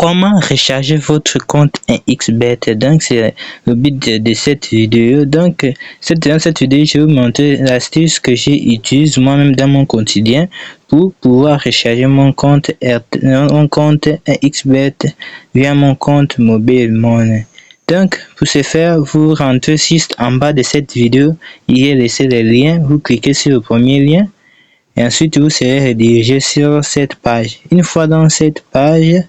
Comment recharger votre compte XBET? Donc, c'est le but de cette vidéo. Donc, dans cette vidéo, je vais vous montrer l'astuce que j'utilise moi-même dans mon quotidien pour pouvoir recharger mon compte XBET via mon compte mobile Money. Donc, pour ce faire, vous rentrez juste en bas de cette vidéo. Il y a laissé les liens. Vous cliquez sur le premier lien et ensuite vous serez redirigé sur cette page. Une fois dans cette page,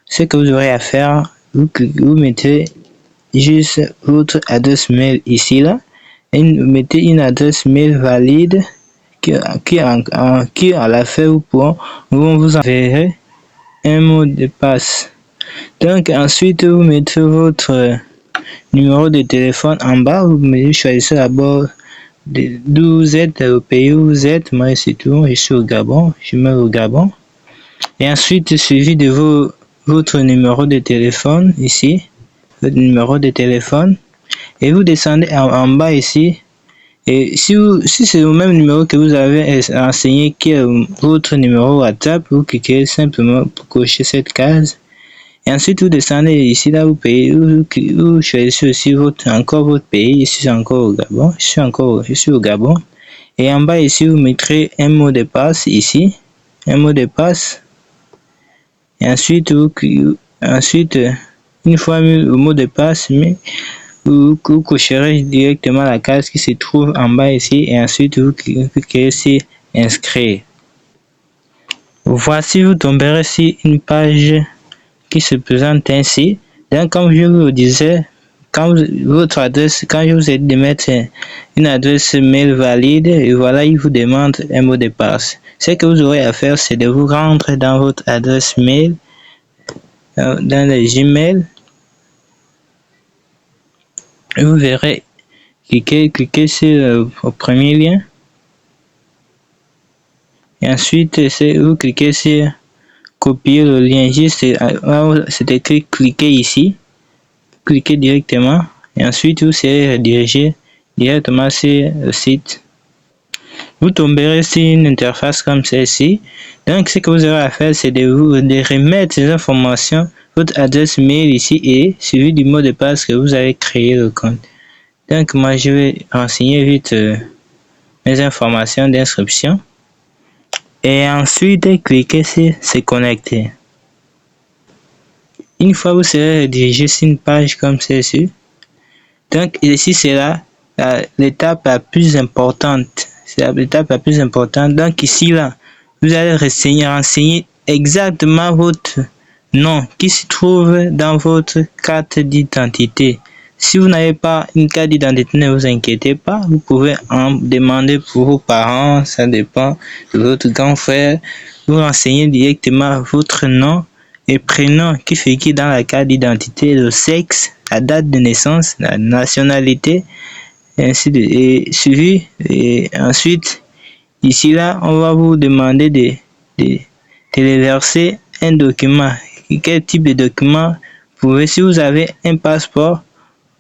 ce que vous aurez à faire, vous mettez juste votre adresse mail ici là et vous mettez une adresse mail valide qui à la fin vous vous enverrez un mot de passe. Donc ensuite vous mettez votre numéro de téléphone en bas, vous choisissez d'abord d'où vous êtes, le pays où vous êtes. Moi c'est tout, je suis au Gabon, je mets au Gabon et ensuite suivi de votre numéro de téléphone ici, votre numéro de téléphone, et vous descendez en bas ici. Et si c'est le même numéro que vous avez renseigné qui est votre numéro WhatsApp, vous cliquez simplement pour cocher cette case. Et ensuite vous descendez ici, là vous payez, vous choisissez aussi encore votre pays. Ici c'est encore au Gabon, je suis au Gabon. Et en bas ici vous mettrez un mot de passe ici, un mot de passe. Et ensuite, une fois mis le mot de passe, vous cocherez directement la case qui se trouve en bas ici et ensuite vous cliquez sur inscrire. Voici, vous tomberez sur une page qui se présente ainsi. Donc, comme je vous le disais, quand je vous ai dit de mettre une adresse mail valide, et voilà, il vous demande un mot de passe. Ce que vous aurez à faire, c'est de vous rendre dans votre adresse mail, dans le Gmail. Vous verrez, cliquez sur le premier lien. Et ensuite, vous cliquez sur copier le lien. Juste, c'est écrit cliquez ici. Cliquez directement. Et ensuite, vous serez redirigé directement sur le site. Vous tomberez sur une interface comme celle-ci. Donc, ce que vous aurez à faire, c'est de remettre ces informations, votre adresse mail ici et suivi du mot de passe que vous avez créé le compte. Donc, moi, je vais renseigner vite mes informations d'inscription. Et ensuite, cliquez sur se connecter. Une fois vous serez redirigé sur une page comme celle-ci. Donc, ici, c'est l'étape la plus importante. C'est l'étape la plus importante. Donc ici là, vous allez renseigner exactement votre nom qui se trouve dans votre carte d'identité. Si vous n'avez pas une carte d'identité, ne vous inquiétez pas, vous pouvez en demander pour vos parents, ça dépend de votre grand frère. Vous renseignez directement votre nom et prénom qui figure dans la carte d'identité, le sexe, la date de naissance, la nationalité, et suivi. Et ensuite ici là on va vous demander de téléverser un document. Quel type de document? Si vous avez un passeport,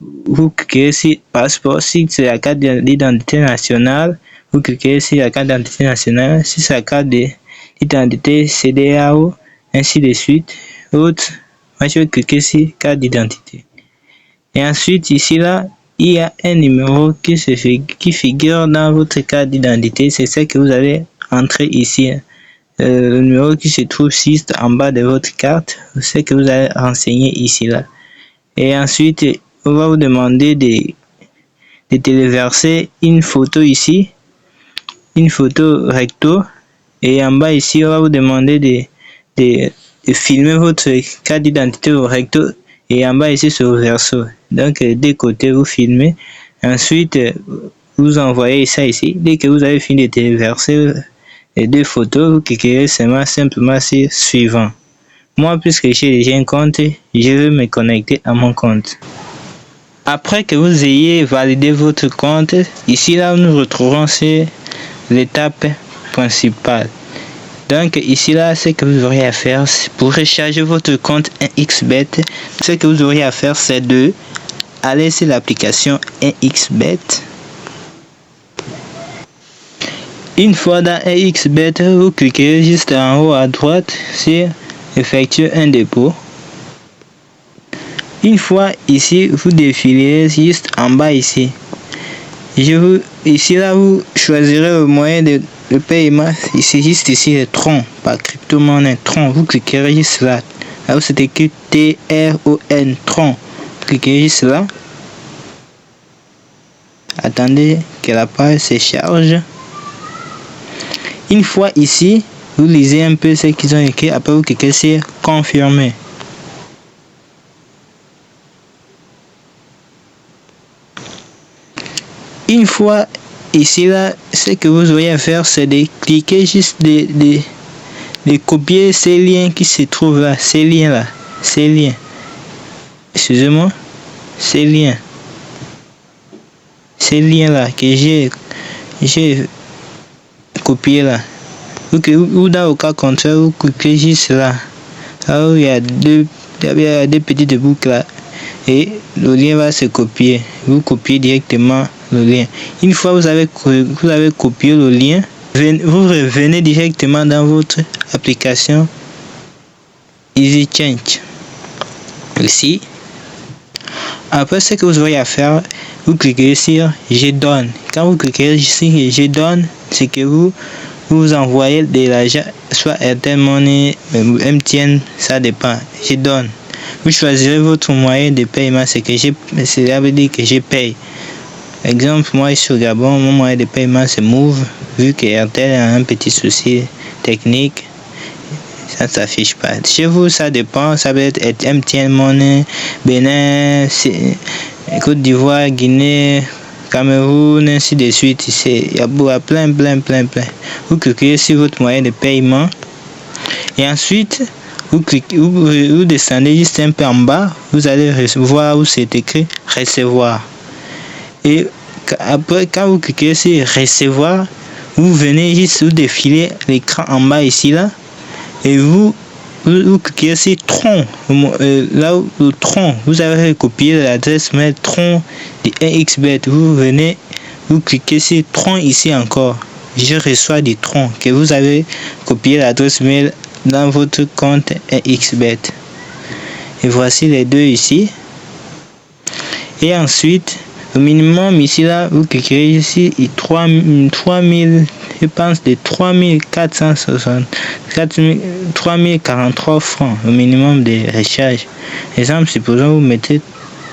vous cliquez sur passeport. Si c'est la carte d'identité nationale, vous cliquez sur la carte d'identité nationale. Si c'est la carte d'identité CEDEAO, ainsi de suite. Moi je vais cliquer sur carte d'identité. Et ensuite ici là, il y a un numéro qui figure dans votre carte d'identité. C'est ce que vous allez entrer ici. Le numéro qui se trouve juste en bas de votre carte, c'est ce que vous allez renseigner ici là. Et ensuite, on va vous demander de téléverser une photo ici, une photo recto. Et en bas ici, on va vous demander de filmer votre carte d'identité au recto. Et en bas ici, c'est au verso. Donc, des côtés, vous filmez. Ensuite, vous envoyez ça ici. Dès que vous avez fini de téléverser les deux photos, vous cliquez simplement sur suivant. Moi, puisque j'ai déjà un compte, je vais me connecter à mon compte. Après que vous ayez validé votre compte, ici là, nous retrouvons sur l'étape principale. Donc ici là, ce que vous aurez à faire pour recharger votre compte XBET, ce que vous aurez à faire, c'est de aller sur l'application XBET. Une fois dans XBET, vous cliquez juste en haut à droite sur effectuer un dépôt. Une fois ici, vous défilez juste en bas ici. Ici là, vous choisirez le moyen de paiement. Ici, juste ici, le Tron, par crypto-monnaie Tron. Vous cliquerez juste là. Là où c'est écrit T-R-O-N, Tron. Cliquez juste là. Attendez que la page se charge. Une fois ici, vous lisez un peu ce qu'ils ont écrit. Après, vous cliquez sur confirmer. Une fois ici là, ce que vous aurez à faire, c'est de cliquer juste de copier ces liens qui se trouvent là, ces liens, excusez-moi, ces liens là que j'ai copié là. Ou dans le cas contraire, vous cliquez juste là, là où il y a deux petites boucles là, et le lien va se copier. Vous copiez directement le lien. Une fois vous avez copié le lien, vous revenez directement dans votre application EasyChange. Ici, après ce que vous aurez à faire, vous cliquez sur je donne. Quand vous cliquez sur je donne, c'est que vous envoyez de l'argent, soit Airtel Money, MTN, ça dépend. Je donne. Vous choisirez votre moyen de paiement, cela veut dire que je paye. Exemple, moi ici au Gabon, mon moyen de paiement c'est Move, vu que Airtel a un petit souci technique, ça ne s'affiche pas. Chez vous, ça dépend, ça peut être MTN Money, Bénin, Côte d'Ivoire, Guinée, Cameroun, ainsi de suite. Il y a plein. Vous cliquez sur votre moyen de paiement et ensuite vous descendez juste un peu en bas, vous allez voir où c'est écrit recevoir. Et après, quand vous cliquez sur recevoir, vous venez juste vous défiler l'écran en bas ici là, et vous cliquez sur Tron. Là où le Tron, vous avez copié l'adresse mail Tron de 1xBet. Vous venez, vous cliquez sur Tron ici encore. Je reçois du Tron que vous avez copié l'adresse mail dans votre compte 1xBet. Et voici les deux ici. Et ensuite, le minimum ici là, vous cliquez ici, 3000, je pense de 3043 francs, le minimum de recharge. Exemple, supposons vous mettez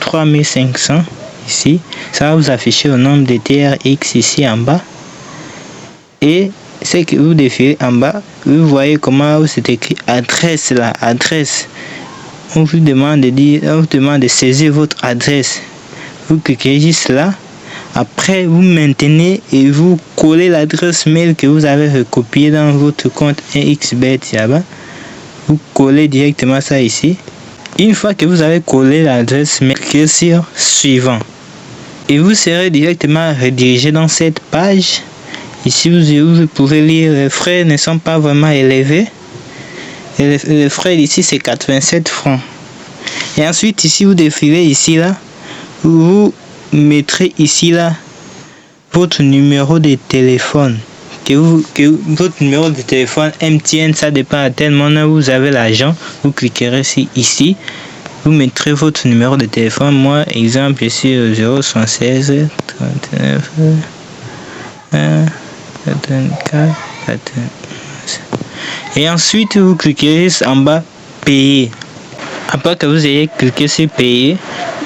3500 ici, ça va vous afficher le nombre de TRX ici en bas. Et ce que vous défilez en bas, vous voyez comment c'est écrit adresse là, adresse. On vous demande de saisir votre adresse. Vous cliquez juste là. Après, vous maintenez et vous collez l'adresse mail que vous avez recopié dans votre compte 1xBet là-bas. Vous collez directement ça ici. Une fois que vous avez collé l'adresse mail, cliquez sur suivant. Et vous serez directement redirigé dans cette page. Ici, vous pouvez lire, les frais ne sont pas vraiment élevés. Et les frais ici, c'est 87 francs. Et ensuite, ici, vous défilez ici là. Vous mettrez ici là votre numéro de téléphone. Votre numéro de téléphone MTN, ça dépend à tel moment où vous avez l'argent. Vous cliquerez ici. Vous mettrez votre numéro de téléphone. Moi, exemple, ici 076 39 1 24 14. Et ensuite, vous cliquez en bas payer. Après que vous ayez cliqué sur payer,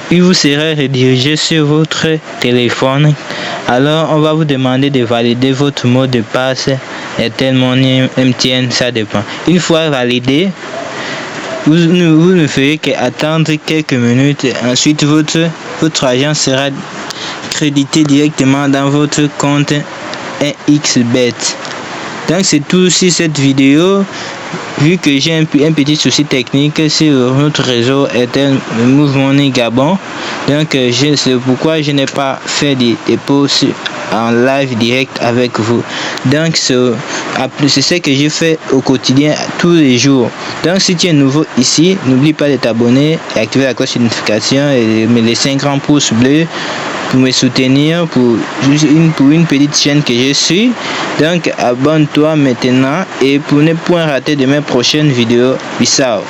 puis vous serez redirigé sur votre téléphone. Alors, on va vous demander de valider votre mot de passe Airtel Money, MTN, ça dépend. Une fois validé, vous ne ferez qu'attendre quelques minutes. Ensuite, votre argent sera crédité directement dans votre compte 1xBet. Donc, c'est tout sur cette vidéo. Vu que j'ai un petit souci technique sur notre réseau Airtel Move Money Gabon, donc c'est pourquoi je n'ai pas fait des posts en live direct avec vous. Donc c'est ce que je fais au quotidien tous les jours. Donc si tu es nouveau ici, n'oublie pas de t'abonner et activer la cloche de notification et me laisser un grand pouce bleu pour me soutenir pour une petite chaîne que je suis. Donc abonne-toi maintenant et pour ne point rater de mes prochaines vidéos. Peace out.